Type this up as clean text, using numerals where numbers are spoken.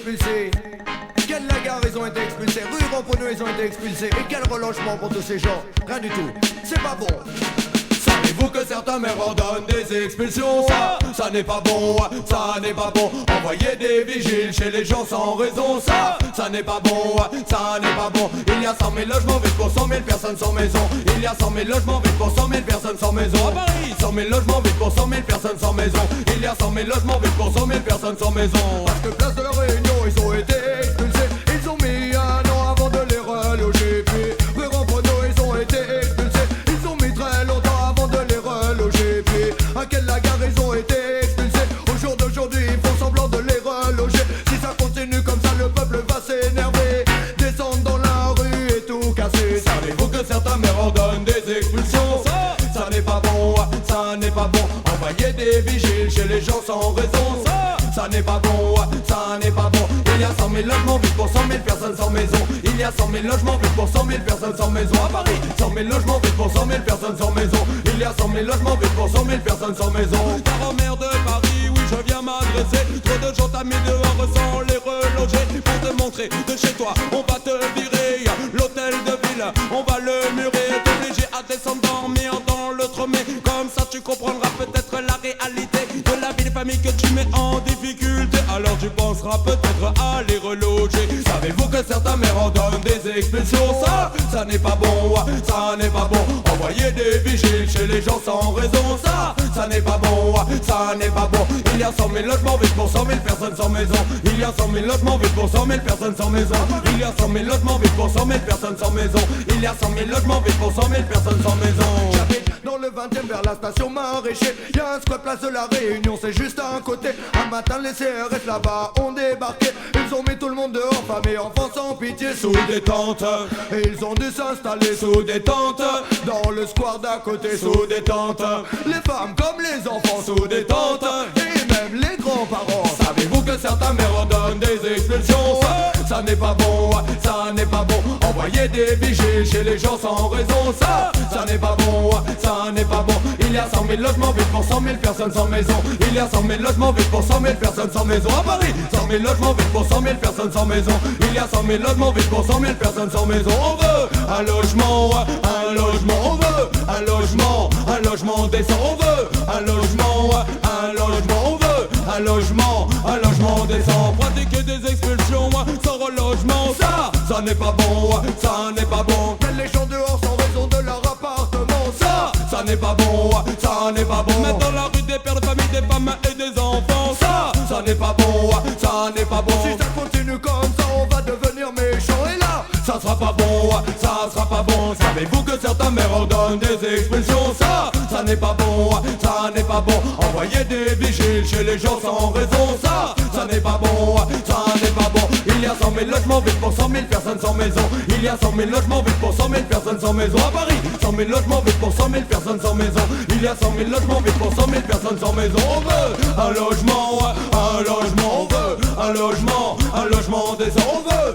expulsés? Quelle Lagarde ils ont été expulsés? Rue Ramponneau ils ont été expulsés. Et quel relogement pour tous ces gens? Rien du tout, c'est pas bon. Savez-vous que certains maires ordonnent des expulsions? Ça n'est pas bon, ça n'est pas bon. Envoyer des vigiles chez les gens sans raison, ça n'est pas bon, ça n'est pas bon. Il y a 100 000 logements vides pour 100 000 personnes sans maison. Il y a 100 000 logements vides pour 100 000 personnes sans maison. À Paris, 100 000 logements vides pour 100 000 personnes sans maison. Il y a 100 000 logements vides pour 100 000 personnes sans maison. Parce que place de la Réunion, ils ont été expulsés. Ils ont mis un an avant de les reloger. Puis rue Ramponneau, ils ont été expulsés. Ils ont mis très longtemps avant de les reloger. Puis à quelle Lagarde ils ont été expulsés. Au jour d'aujourd'hui, ils font semblant de les reloger. Si ça continue comme ça, le peuple va s'énerver. Descendre dans la rue et tout casser. Savez-vous que certains maires ordonnent des expulsions? Ça n'est pas bon, ça n'est pas bon. Envoyer des vigiles chez les gens sans raison. Ça n'est pas bon, ça n'est pas bon. Il y a 100 000 logements vides pour 100 000 personnes sans maison. Il y a 100 000 logements vides pour 100 000 personnes sans maison. À Paris, 100 000 logements vides pour 100 000 personnes sans maison. Il y a 100 000 logements vides pour 100 000 personnes sans maison. Car au maire de Paris, oui je viens m'adresser. Trop de gens t'as mis dehors sans les reloger. Pour te montrer de chez toi, on va te virer. L'hôtel de ville, on va le murer. T'obliger à descendre dormir dans l'autre. Mais comme ça tu comprendras peut-être la réalité de la vie des familles que tu mets en difficulté. Alors tu penseras peut-être à les reloger. Savez-vous que certains maires ordonnent des expulsions? Ça n'est pas bon, ça n'est pas bon. Envoyer des vigiles chez les gens sans raison. Ça n'est pas bon, ça n'est pas bon. Il y a 100 000 logements vides pour 100 000 personnes sans maison. Il y a 100 000 logements vides pour 100 000 personnes sans maison. Il y a 100 000 logements vides pour 100 000 personnes sans maison. Il y a 100 000 logements vides pour 100 000 personnes sans maison. J'habite dans le 20e vers la station Maraîcher. Y a un squat place de la Réunion, c'est juste à un côté. Un matin les CRS là-bas ont débarqué. Ils ont mis tout le monde dehors, femmes et enfants sans pitié, sous des tentes. Et ils ont dû s'installer sous des tentes. Dans le square d'à côté, sous des tentes. Les femmes comme les enfants sous des tentes. Et même les grands-parents. Savez-vous que certains maires ordonnent des expulsions? Ça n'est pas bon, ça n'est pas bon. Envoyer des vigiles chez les gens sans raison. Ça n'est pas bon, ça n'est pas bon. Il y a 100 000 logements vides pour 100 000 personnes sans maison. Il y a 100 000 logements vides pour 100 000 personnes sans maison. À Paris, 100 000 logements vides pour 100 000 personnes sans maison. Il y a 100 000 logements vides pour 100 000 personnes sans maison. On veut un logement, un logement. On veut un logement décent. On veut un logement, un logement. On veut un logement décent. Pratiquer des expulsions sans relogement. Ça n'est pas bon, ça n'est pas bon. Mettre les gens dehors sans raison de leur appartement. Ça n'est pas bon, ça n'est pas bon. Mettre dans la rue des pères de famille, des femmes et des enfants. Ça n'est pas bon, ça n'est pas bon. Si ça continue comme ça, on va devenir méchant. Et là, ça sera pas bon, ça sera pas bon. Savez-vous que certains maires ordonnent des expulsions? Ça n'est pas bon, ça n'est pas bon. Envoyer des vigiles chez les gens sans raison. Ça n'est pas bon, ça n'est pas bon. Il y a 100 000 logements vides pour 100 000 personnes sans maison. Il y a 100 000 logements vides pour 100 000 personnes sans maison. À Paris, 100 000 logements vides pour 100 000 personnes sans maison. Il y a 100 000 logements vides pour 100 000 personnes sans maison. On veut un logement, un logement. On veut un logement décent. On veut